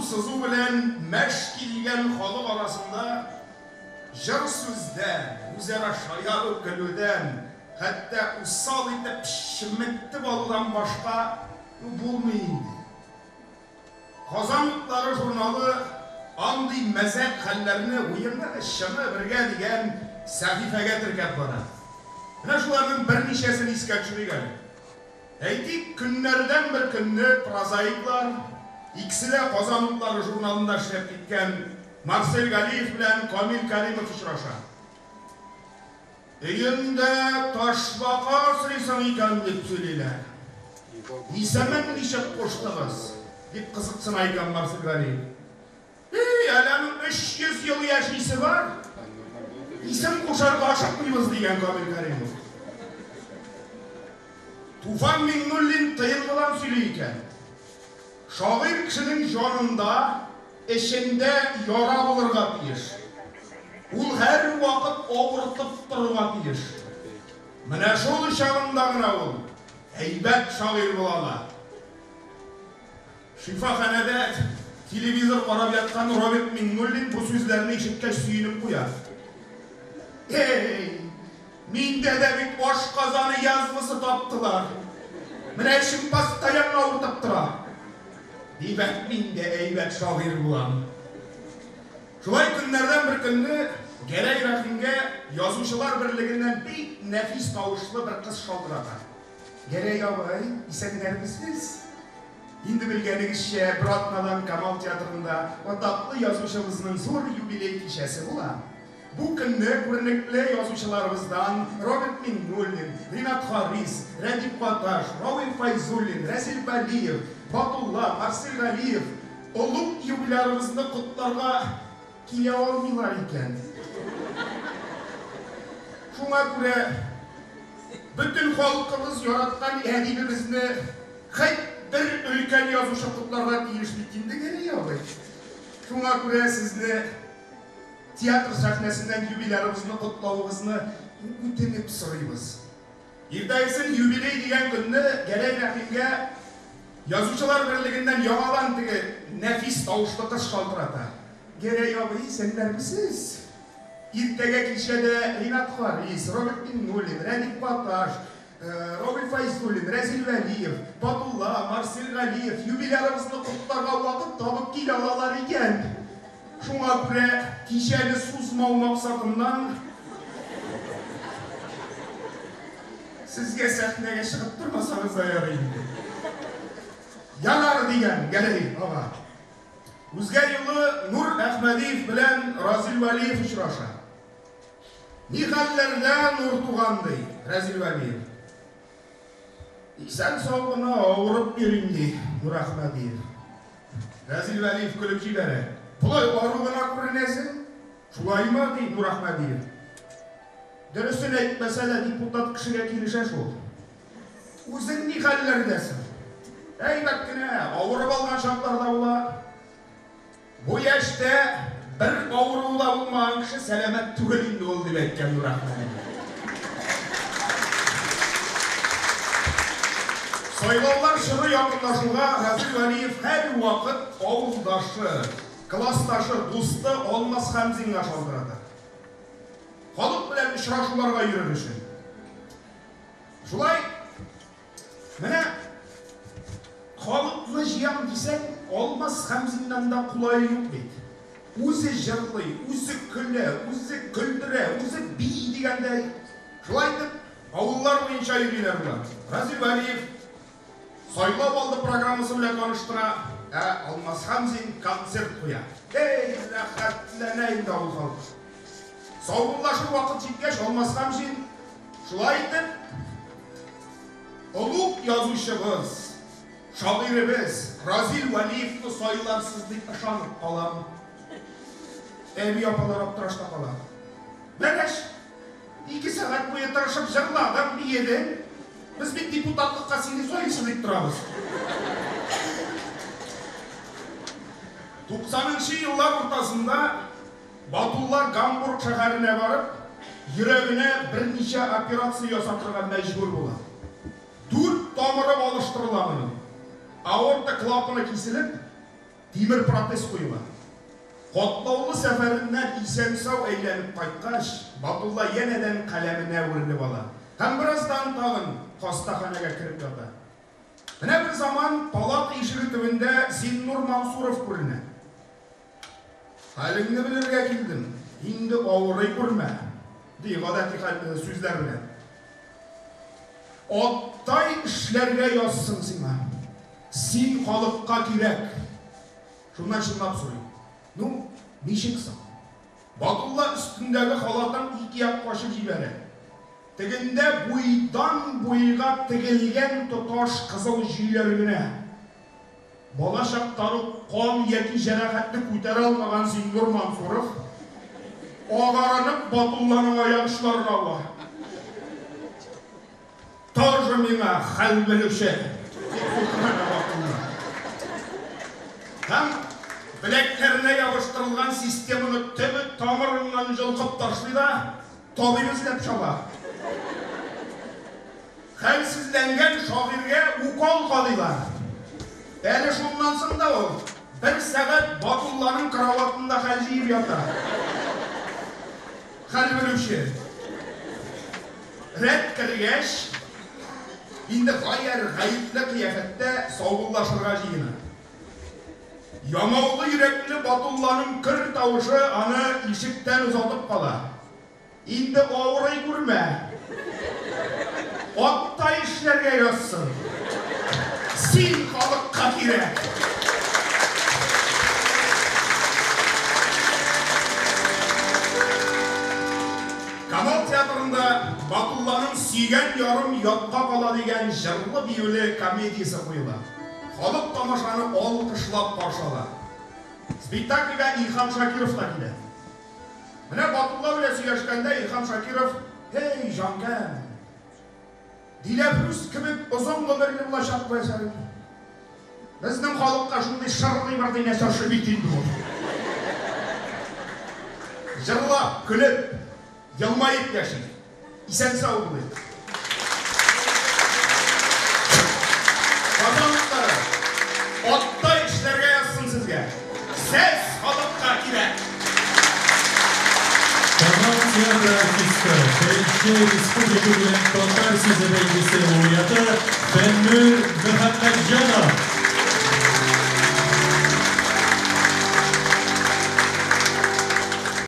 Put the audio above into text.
сызу белән мәш килгән халык арасында жыр сүздән, үзара шаярып көлүдән, хәтта усал итеп шиметтеп алудан башка булмый инде. Казан утлары журналы андый мәзәк хәлләрне уеннар шыны бергә дигән сәхифәгә теркәп бара. Менә шуларның берничәсен искә төшерик әле. Әйтик, көннәрдән бер көнне прозаиклар, икесе дә Казан утлары журналында эшләп киткән Марсель Галиев белән Камил Кәримов очраша. Өендә ташбака асрыйсың икән дип сөйлиләр. Исәмен ничек куштыгыз? Дип кызыксына икән Марсель Галиев. Әләнең 300 ел яшисе бар. Исем кушарга ашыкмыйбыз дигән Камил Кәримов. Туфан Миңнуллин тыйынмыдан сөйли икән. Шагыйрь кешенең җанында, эчендә яра булырга тиеш. Ул һәр вакыт авыртып торырга тиеш. Менә шул чагында гына ул әйбәт шагыйрь була. Шифаханәдә телевизор карап яткан Роберт Миңнуллин бу сүзләрне ишеткәч сөенеп куя. Миндә дә бит баш казаны язмысы таптылар. Менә эшем постоянно авыртып тора. Димәк, мин дә әйбәт шагыйрь булам. Шулай көннәрдән бер көнне Гәрәй Рәхимгә язучылар берлегеннән бик нәфис тавышлы бер кыз шалтырата. Гәрәй абый, исәннәрмесез? Инде белгәнегезчә, бер атнадан Камал театрында атаклы язучыбызның зур юбилей кичәсе була. Бу көнне күренекле язучыларыбыздан Роберт Миңнуллин, Ринат Харис, Рәдип Каташ, Рауил Файзуллин, Рәсил Вәлиев, Батулла, Марсель Галиев олуг юбилярыбызны котларга килә алмыйлар икән. Шуңа күрә бөтен халкыбыз яраткан әдибебезне бер өлкән язучы котларга тиеш бит инде Гәрәй абый. Шуңа күрә сезне театр сәхнәсеннән юбилярыбызны котлавыгызны үтенеп сорыйбыз. Иртәгесен юбилей дигән көнне Гәрәй Рәхимгә язучылар берлегеннән яңадан теге нәфис тавышлы кыз шалтырата. Гәрәй абый, сәннәрмесез? Иртәгә кичәдә Ринат Харис, Роберт Миңнуллин, Рәдип Каташ, Рауил Файзуллин, Рәсил Вәлиев, Батулла, Марсель Галиев юбилярыбызны котларга вакыт табып килә алалар икән. Шуңа күрә кичәне сузмау максатыннан сезгә сәхнәгә чыгып тормасагыз да ярый инде. Ярар дигән Гәрәй ага. Үзгә юлы Нур Әхмәдиев белән Разил Вәлиев очраша. Ни хәлләрдә Нур тугандый, Разил Вәлиев? Исән сау гына авырып йөрим ди Нур Әхмәдиев. Разил Вәлиев көлеп җибәрә. Булай ару гына күренәсең? Шулаймы ди Нур Әхмәдиев. Дөресен әйтмәсә дә депутат кешегә килешә шул. Үзең ни хәлләрдәсең? Әйбәт кенә авырып алган чакларда була. Бу яшьтә бер авыру да булмаган кеше сәламәт түгел инде ул дип әйткән Нур Әхмәдиев. Сайлаулар чоры якынлашуга Разил Вәлиев һәр вакыт авылдашы, классташы, дусты Алмаз Хәмзинга шалтырата. Халык белән очрашуларга йөрер өчен. Шулай менә халыкны җыям дисәң, Алмаз Хәмзиннән да кулай юк бит. Үзе җырлый, үзе көлә, үзе көлдерә, үзе бий дигәндәй. Шулай итеп, авыллар буенча йөриләр булар. Разил Вәлиев сайлап алды программасы белән таныштыра, Алмаз Хәмзин концерт куя. Рәхәтләнә инде авыл халкы. Саубуллашу вакыт җиткәч, Алмаз Хәмзин шулай итеп олуг язучыбыз, шагыйребез Разил Вәлиевне сайларсыз дип ышанып калам. Әби апалар аптырашта кала. Бәгәш, 2 сәгать буе тырышып җырладым диедең. Без бит депутатлыкка сине сайлыйсыз дип торабыз. 90-нчы еллар уртасында Батулла Гамбург шәһәренә барып, йөрәгенә берничә операция ясатырга мәҗбүр була. 4 тамыры алыштырыла моның. Аорта клапаны киселеп, Темір протез қойыла. Қотлаулы сәфәрінен исен сау әйленіп қайтқаш, Батулла енеден қаламына өріліп ала. Һәм біраздан тағын қостаханаға кіріп жата. Міне бір заман палат ишігі түбінде Зиннур Мансуров көріне. Халіңді білерге келдім, енді ауырай көрме, дей ғадати сөздеріне. Оттай ішлерге yazsın сиңа. Син халыққа керек. Шундан шынлап сұрайын. Ну, нешексің? Батулла үстіндегі халатан икияп қашып жібәрі. Тігінде бұйдан бұйға тігілген тұташ қызыл жүйелеріне. Бала шақтары қон еки жарақатты көтере алмаған Зиннур Мансуров ағаранып Батулланың аяғышларына ала. Тоже меңа хәл білуші. Һәм білектеріне ябыштырылған системаны түбі тамырынан жылқып ташлыда тобымыз деп шала. Хәлсізленген шағирге укол қалыйлар. Әлі шуннан сында ол, бір сәғат Батулланың кроватында хәл жиып ята. Хәл білуші. Рәт кіргеш, енді ғайыр ғайыплы қияфетті саубыллашырға жиыны. Ямаулы yürekli Батулланың кір тауышы аны ишіктен ұзатып қала. Енді ауырай көрме. Оттай ішлерге yazsın. Син халыққа керек. Камал театрында Батулланың сүйген ярым ятқа қала деген жырлы бейулі комедиясы қойыла. Халық тамашаны алқышлап қаршала. Спектакльға Илхам Шакиров та келді. Міне Батулла біле сөйлескенде Илхам Шакиров: «Ей, жанкәм, Диләфрүз кебек ұзын ғұмырлы болашақ қойсаң. Біздің халыққа шындай шырлы бірдей нәрсе битінді бол. Жырлап, күліп, елмайып яши. Исән сау болайық. Қазанлықтары, оттай ішлерге yazsın сізге. Сәз халыққа керек». Қазан театры артисті, бірінші республика Татар сөзі бәйгесі лауреаты Бәннүр Мөхәммәтжанов.